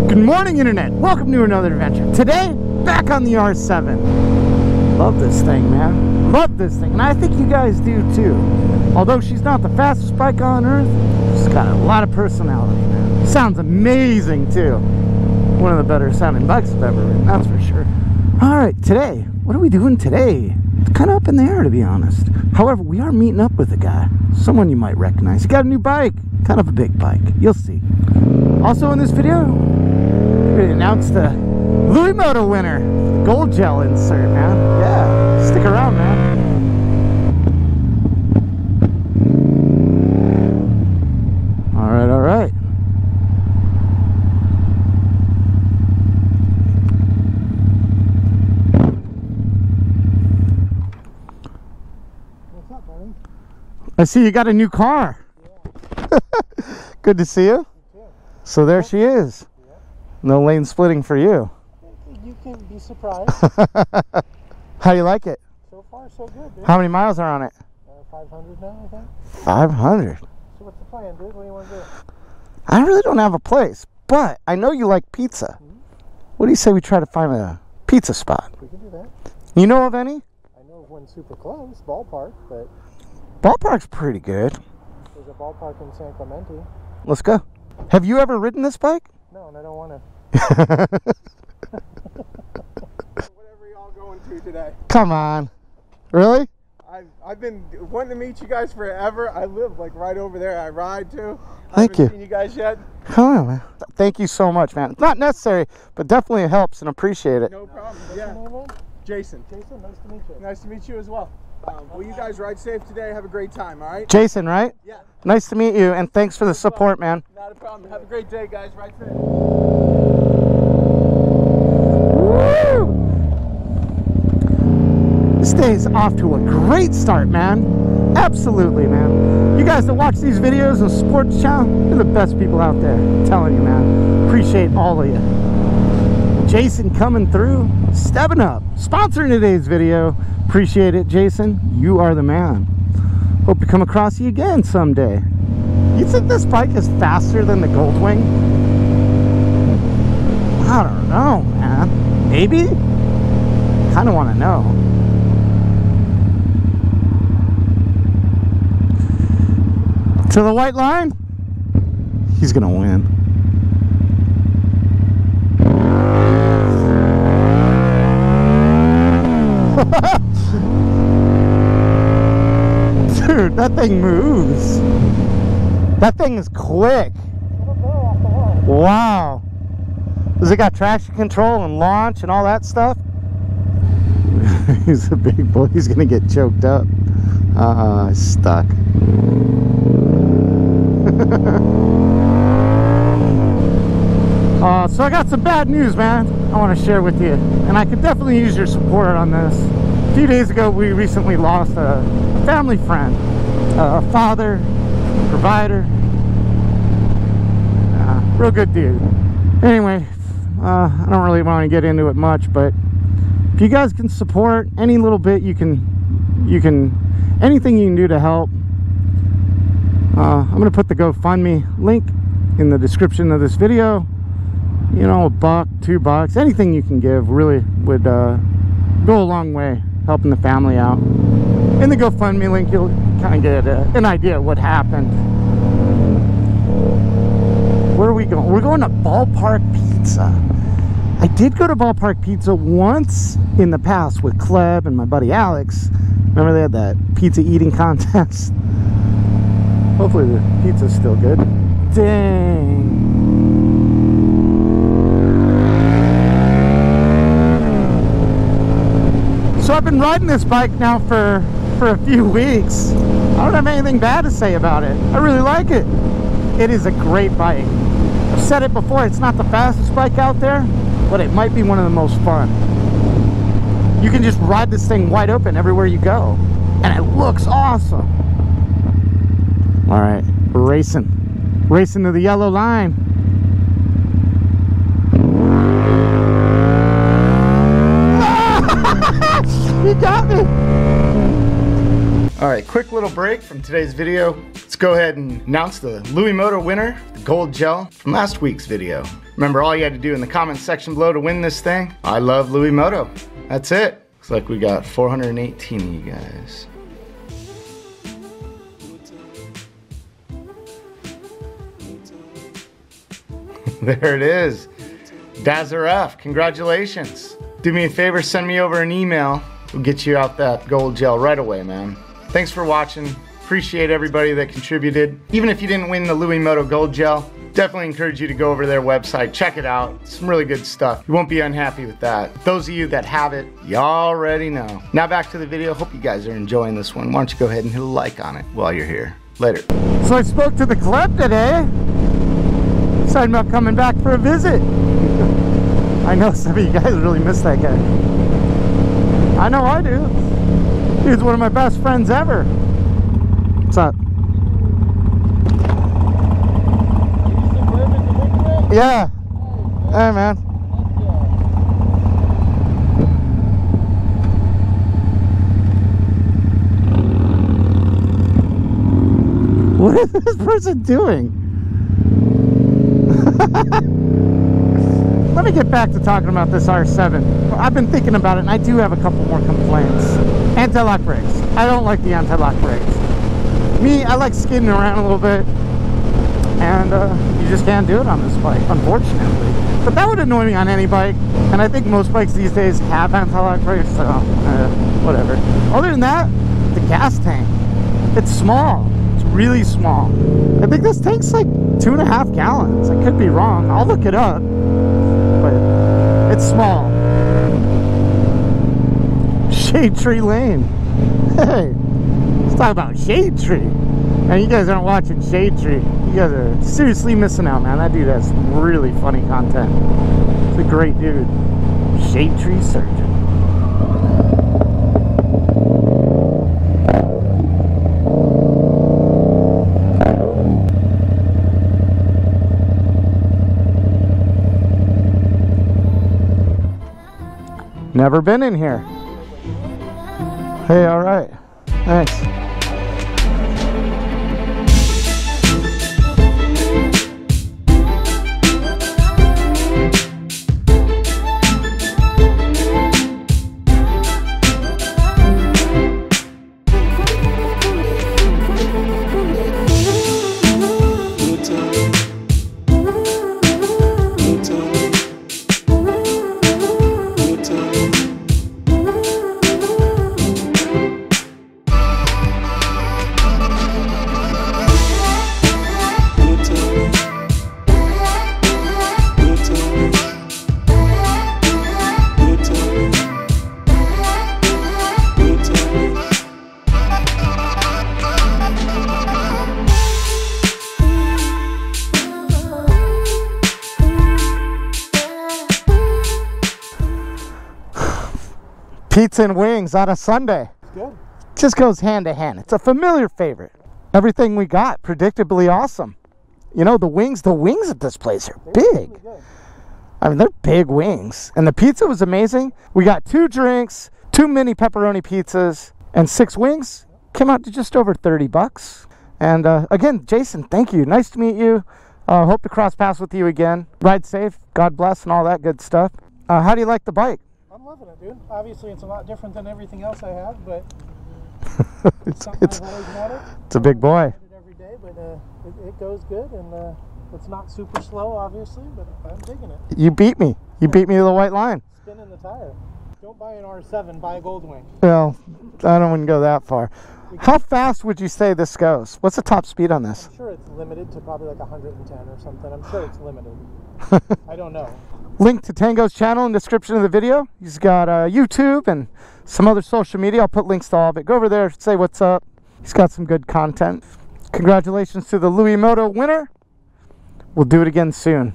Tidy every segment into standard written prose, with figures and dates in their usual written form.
Good morning, Internet. Welcome to another adventure. Today, back on the R7. Love this thing, man. Love this thing. And I think you guys do too. Although she's not the fastest bike on earth, she's got a lot of personality, man. Sounds amazing too. One of the better sounding bikes I've ever ridden, that's for sure. Alright, today, what are we doing today? It's kind of up in the air, to be honest. However, we are meeting up with a guy. Someone you might recognize. He got a new bike. Kind of a big bike. You'll see. Also in this video, we announced the LUIMOTO winner. Gold gel insert, man. Yeah, stick around, man. Alright, alright. What's up, buddy? I see you got a new car. Yeah. Good to see you. You too. So there she is. Yeah. No lane splitting for you. You can be surprised. How do you like it? So far, so good, dude. How many miles are on it? 500 now, I think. 500. So what's the plan, dude? What do you want to do? I really don't have a place, but I know you like pizza. What do you say we try to find a pizza spot? We can do that. You know of any? I know of one super close, Ballpark, but Ballpark's pretty good. there's a Ballpark in San Clemente. Let's go. Have you ever ridden this bike? No, and I don't want to. Whatever y'all going to today. Come on. Really? I've been wanting to meet you guys forever. I live like right over there. I ride too. Thank you. I haven't seen you guys yet. Come on, man. Thank you so much, man. It's not necessary, but definitely it helps and appreciate it. No problem. Yeah. Jason. Jason, nice to meet you. Nice to meet you as well. Will you guys ride safe today? Have a great time, all right? Jason, right? Yeah. Nice to meet you, and thanks for the support, man. Not a problem. Have a great day, guys. Ride safe. Woo! This day's off to a great start, man. Absolutely, man. You guys that watch these videos on Sports Channel, you're the best people out there. I'm telling you, man. Appreciate all of you. Jason coming through, stepping up, sponsoring today's video. Appreciate it, Jason. You are the man. Hope to come across you again someday. You think this bike is faster than the Goldwing? I don't know, man. Maybe? Kind of want to know. To the white line, he's gonna win. Dude, that thing moves. That thing is quick. Wow. Does it got traction control and launch and all that stuff? He's a big boy. He's gonna get choked up. Stuck. So I got some bad news, man, I want to share with you, and I could definitely use your support on this. A few days ago, we recently lost a family friend, a father, provider, real good dude. Anyway, I don't really want to get into it much, but if you guys can support any little bit, you can anything you can do to help. I'm gonna put the GoFundMe link in the description of this video. You know, $1, $2, anything you can give really would go a long way helping the family out. In the GoFundMe link, you'll kind of get an idea of what happened. Where are we going? We're going to Ballpark Pizza. I did go to Ballpark Pizza once in the past with Cleb and my buddy Alex. Remember they had that pizza eating contest? Hopefully the pizza's still good. Dang. So I've been riding this bike now for a few weeks. I don't have anything bad to say about it. I really like it. It is a great bike. I've said it before, it's not the fastest bike out there, but it might be one of the most fun. You can just ride this thing wide open everywhere you go, and it looks awesome. All right, we're racing to the yellow line. You got me. All right, quick little break from today's video. Let's go ahead and announce the LUIMOTO winner, the gold gel from last week's video. Remember, all you had to do in the comments section below to win this thing, I love LUIMOTO. That's it. Looks like we got 418 of you guys. There it is. Dazaref, congratulations. Do me a favor, send me over an email. We'll get you out that gold gel right away, man. Thanks for watching. Appreciate everybody that contributed. Even if you didn't win the LUIMOTO gold gel, definitely encourage you to go over to their website, check it out. Some really good stuff. You won't be unhappy with that. Those of you that have it, you already know. Now back to the video. Hope you guys are enjoying this one. Why don't you go ahead and hit a like on it while you're here. Later. So I spoke to the club today. Decided about coming back for a visit. I know some of you guys really miss that guy. I know I do. Dude's one of my best friends ever. What's up? Yeah. Hey, man. What is this person doing? Let me get back to talking about this R7. I've been thinking about it, and I do have a couple more complaints. Anti-lock brakes. I don't like the anti-lock brakes. Me, I like skidding around a little bit, and you just can't do it on this bike, unfortunately. But that would annoy me on any bike, and I think most bikes these days have anti-lock brakes, so whatever. Other than that, the gas tank. It's small. It's really small. I think this tank's like 2.5 gallons. I could be wrong. I'll look it up. But it's small. Shade Tree Lane. Hey, let's talk about Shade Tree. And you guys aren't watching Shade Tree. You guys are seriously missing out, man. That dude has really funny content. He's a great dude. Shade Tree Surgeon. Never been in here. Hey, all right. Thanks. Pizza and wings on a Sunday. Good. Just goes hand to hand. It's a familiar favorite. Everything we got, predictably awesome. You know, the wings at this place are big. Really, I mean, they're big wings. And the pizza was amazing. We got 2 drinks, 2 mini pepperoni pizzas, and 6 wings. Came out to just over 30 bucks. And again, Jason, thank you. Nice to meet you. Hope to cross paths with you again. Ride safe, God bless, and all that good stuff. How do you like the bike? I'm loving it, dude. Obviously, it's a lot different than everything else I have, but it's I've always wanted. It's a big boy. I ride it every day, but it goes good, and it's not super slow, obviously, but I'm digging it. You beat me. You beat me to the white line. Spinning the tire. Don't buy an R7, buy a Goldwing. Well, I don't want to go that far. How fast would you say this goes? What's the top speed on this? I'm sure it's limited to probably like 110 or something. I'm sure it's limited. I don't know. Link to Tango's channel in the description of the video. He's got YouTube and some other social media. I'll put links to all of it. Go over there, say what's up. He's got some good content. Congratulations to the LUIMOTO winner. We'll do it again soon.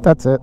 That's it.